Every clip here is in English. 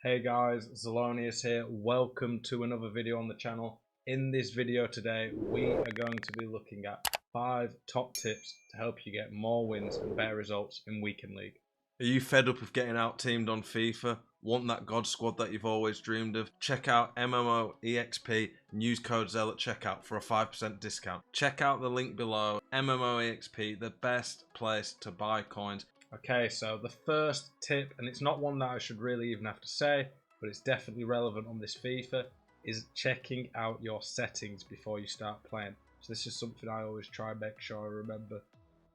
Hey guys, Zelonius here. Welcome to another video on the channel. In this video today, we are going to be looking at 5 top tips to help you get more wins and better results in Weekend League. Are you fed up of getting out-teamed on FIFA? Want that God squad that you've always dreamed of? Check out MMOEXP and use code ZEL at checkout for a 5% discount. Check out the link below. MMOEXP, the best place to buy coins. Okay, so the first tip, and it's not one that I should really even have to say, but it's definitely relevant on this FIFA, is checking out your settings before you start playing. So this is something I always try and make sure I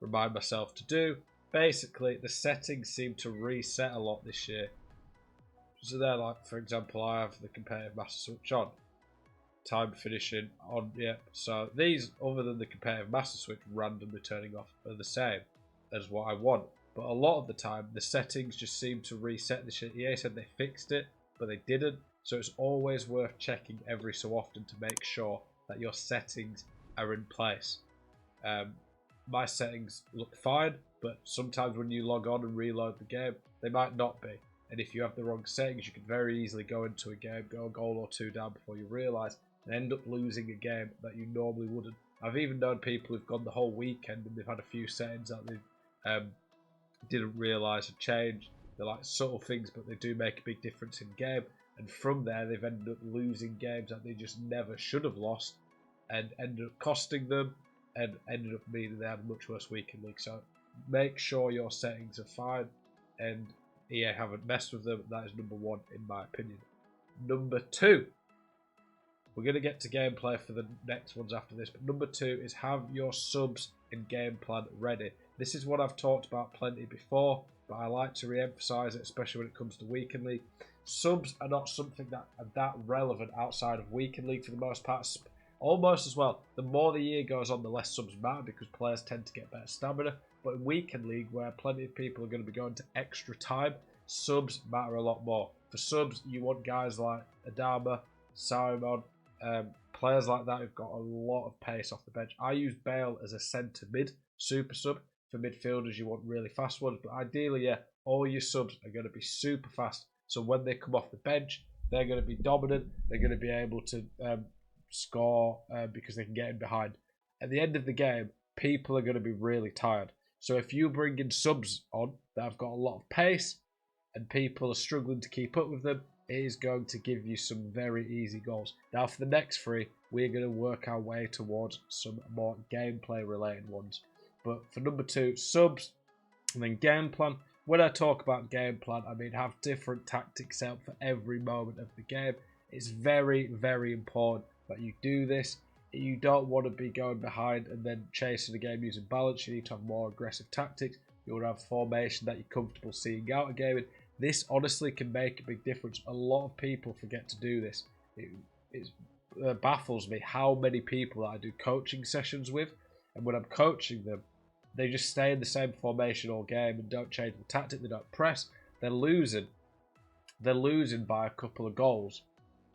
remind myself to do. Basically, the settings seem to reset a lot this year. So they're like, for example, I have the competitive master switch on. Time finishing on, yeah. So these, other than the competitive master switch randomly turning off, are the same as what I want. But a lot of the time, the settings just seem to reset the shit. EA said they fixed it, but they didn't. So it's always worth checking every so often to make sure that your settings are in place. My settings look fine, but sometimes when you log on and reload the game, they might not be. And if you have the wrong settings, you can very easily go into a game, go a goal or two down before you realise, and end up losing a game that you normally wouldn't. I've even known people who've gone the whole weekend and they've had a few settings that they didn't realise have changed. They're like subtle things, but they do make a big difference in game. And from there, they've ended up losing games that they just never should have lost, and ended up costing them, and ended up meaning they had a much worse weekend league. So make sure your settings are fine, and EA haven't messed with them. That is number one, in my opinion. Number two, we're going to get to gameplay for the next ones after this, but number two is have your subs and game plan ready. This is what I've talked about plenty before, but I like to re-emphasise it, especially when it comes to Weekend League. Subs are not something that are that relevant outside of Weekend League for the most part. Almost as well, the more the year goes on, the less subs matter because players tend to get better stamina. But in Weekend League, where plenty of people are going to be going to extra time, subs matter a lot more. For subs, you want guys like Adama, Simon, players like that who've got a lot of pace off the bench. I use Bale as a centre mid super sub. For midfielders, you want really fast ones, but ideally, yeah, all your subs are going to be super fast. So when they come off the bench, they're going to be dominant. They're going to be able to score because they can get in behind. At the end of the game, people are going to be really tired. So if you bring in subs on that have got a lot of pace and people are struggling to keep up with them, it is going to give you some very easy goals. Now for the next three, we're going to work our way towards some more gameplay related ones. But for number two, subs, and then game plan. When I talk about game plan, I mean have different tactics out for every moment of the game. It's very, very important that you do this. You don't want to be going behind and then chasing the game using balance. You need to have more aggressive tactics. You want to have formation that you're comfortable seeing out a game. This honestly can make a big difference. A lot of people forget to do this. It baffles me how many people that I do coaching sessions with, and when I'm coaching them, they just stay in the same formation all game and don't change the tactic. They don't press. They're losing. They're losing by a couple of goals,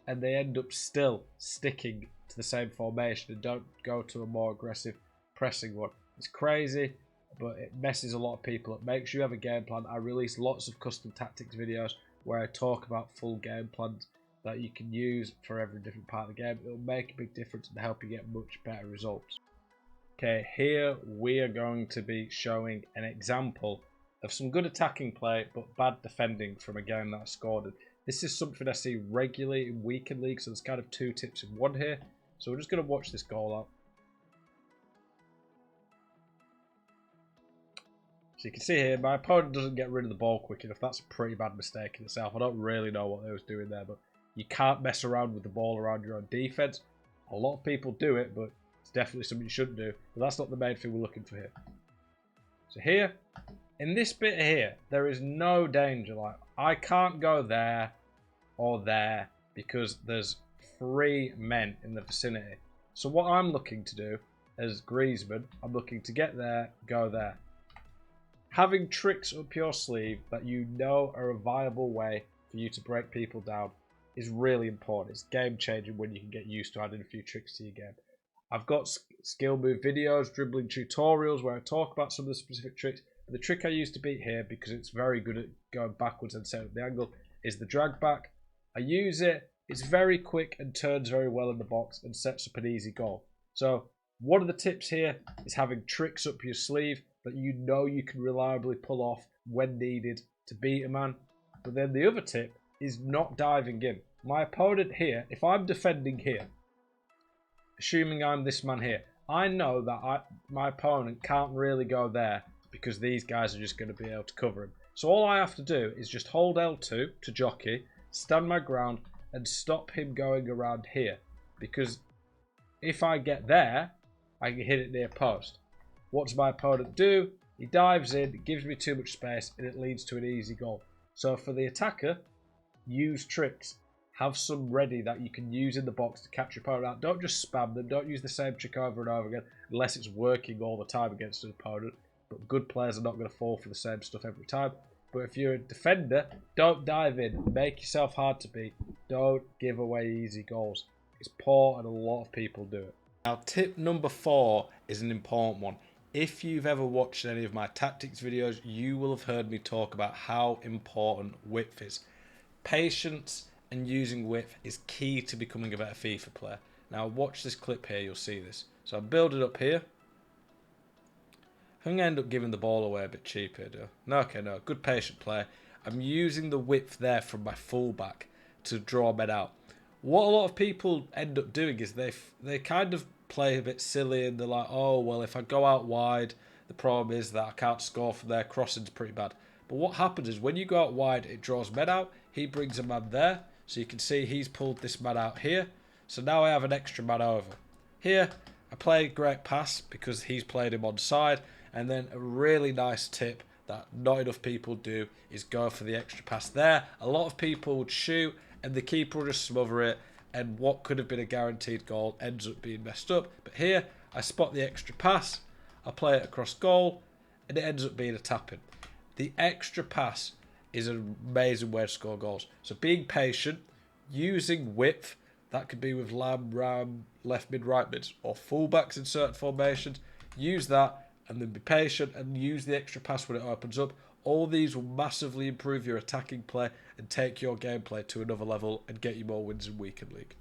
and they end up still sticking to the same formation and don't go to a more aggressive pressing one. It's crazy, but it messes a lot of people up. Make sure you have a game plan. I release lots of custom tactics videos where I talk about full game plans that you can use for every different part of the game. It'll make a big difference and help you get much better results. Okay, here we are going to be showing an example of some good attacking play but bad defending from a game that I scored in. This is something I see regularly in Weekend League, so there's kind of two tips in one here. So we're just going to watch this goal out. So you can see here, my opponent doesn't get rid of the ball quick enough. That's a pretty bad mistake in itself. I don't really know what they was doing there, but you can't mess around with the ball around your own defense. A lot of people do it, but it's definitely something you shouldn't do. But that's not the main thing we're looking for here. So here, in this bit here, there is no danger. Like, I can't go there or there because there's 3 men in the vicinity. So what I'm looking to do as Griezmann, I'm looking to get there, go there. Having tricks up your sleeve that you know are a viable way for you to break people down is really important. It's game changing when you can get used to adding a few tricks to your game. I've got skill move videos, dribbling tutorials where I talk about some of the specific tricks. But the trick I use to beat here, because it's very good at going backwards and setting up the angle, is the drag back. I use it. It's very quick and turns very well in the box and sets up an easy goal. So one of the tips here is having tricks up your sleeve that you know you can reliably pull off when needed to beat a man. But then the other tip is not diving in. My opponent here, if I'm defending here, assuming I'm this man here, I know that my opponent can't really go there because these guys are just going to be able to cover him. So all I have to do is just hold L2 to jockey, stand my ground, and stop him going around here. Because if I get there, I can hit it near post. What does my opponent do? He dives in, it gives me too much space, and it leads to an easy goal. So for the attacker, use tricks. Have some ready that you can use in the box to catch your opponent out. Don't just spam them. Don't use the same trick over and over again unless it's working all the time against an opponent. But good players are not going to fall for the same stuff every time. But if you're a defender, don't dive in. Make yourself hard to beat. Don't give away easy goals. It's poor and a lot of people do it. Now, tip number 4 is an important one. If you've ever watched any of my tactics videos, you will have heard me talk about how important width is. Patience and using width is key to becoming a better FIFA player. Now watch this clip here, you'll see this. So I build it up here. I'm going to end up giving the ball away a bit cheap here, do I? No, okay, no, good patient play. I'm using the width there from my fullback to draw men out. What a lot of people end up doing is they kind of play a bit silly and they're like, oh, well, if I go out wide, the problem is that I can't score from there, crossing's pretty bad. But what happens is when you go out wide, it draws men out. He brings a man there. So you can see he's pulled this man out here. So now I have an extra man over. Here, I play a great pass because he's played him on side. And then a really nice tip that not enough people do is go for the extra pass there. A lot of people would shoot and the keeper will just smother it. And what could have been a guaranteed goal ends up being messed up. But here, I spot the extra pass. I play it across goal. And it ends up being a tap-in. The extra pass is an amazing way to score goals. So being patient, using width, that could be with lamb, ram, left mid, right mid, or fullbacks in certain formations. Use that and then be patient and use the extra pass when it opens up. All these will massively improve your attacking play and take your gameplay to another level and get you more wins in Weekend League.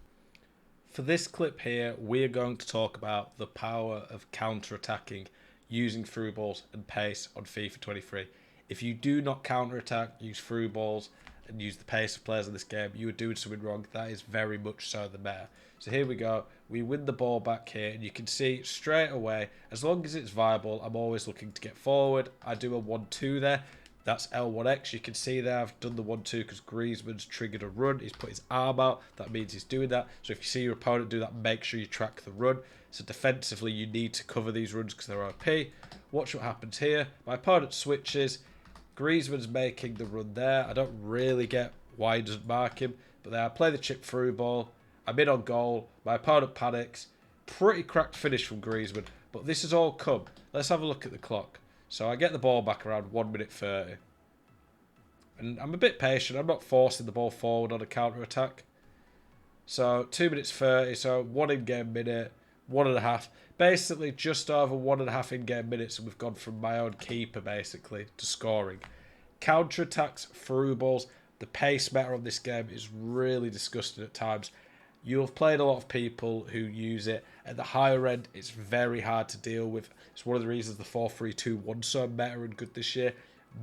For this clip here, we are going to talk about the power of counter-attacking using through balls and pace on FIFA 23. If you do not counter-attack, use through balls, and use the pace of players in this game, you are doing something wrong. That is very much so the matter. So here we go. We win the ball back here, and you can see straight away, as long as it's viable, I'm always looking to get forward. I do a 1-2 there. That's L1X. You can see there I've done the 1-2 because Griezmann's triggered a run. He's put his arm out. That means he's doing that. So if you see your opponent do that, make sure you track the run. So defensively, you need to cover these runs because they're OP. Watch what happens here. My opponent switches. Griezmann's making the run there. I don't really get why he doesn't mark him. But there, I play the chip through ball. I'm in on goal. My opponent panics. Pretty cracked finish from Griezmann. But this has all come. Let's have a look at the clock. So I get the ball back around 1 minute 30. And I'm a bit patient. I'm not forcing the ball forward on a counter-attack. So 2 minutes 30. So 1 in-game minute. 1.5. Basically just over 1.5 in-game minutes. And we've gone from my own keeper, basically, to scoring. Counter-attacks, through balls. The pace meter on this game is really disgusting at times. You'll have played a lot of people who use it. At the higher end, it's very hard to deal with. It's one of the reasons the 4-3-2-1 so meta and good this year.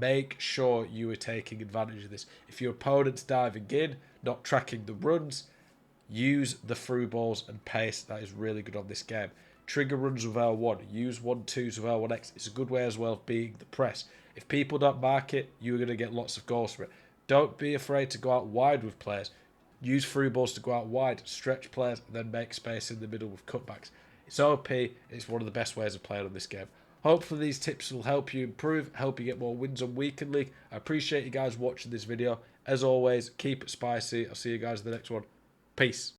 Make sure you are taking advantage of this. If your opponent's diving in, not tracking the runs, use the through balls and pace. That is really good on this game. Trigger runs with L1. Use 1-2s with L1X. It's a good way as well of being the press. If people don't mark it, you're going to get lots of goals from it. Don't be afraid to go out wide with players. Use through balls to go out wide, stretch players, and then make space in the middle with cutbacks. It's OP. It's one of the best ways of playing on this game. Hopefully these tips will help you improve, help you get more wins on Weekend League. I appreciate you guys watching this video. As always, keep it spicy. I'll see you guys in the next one. Peace.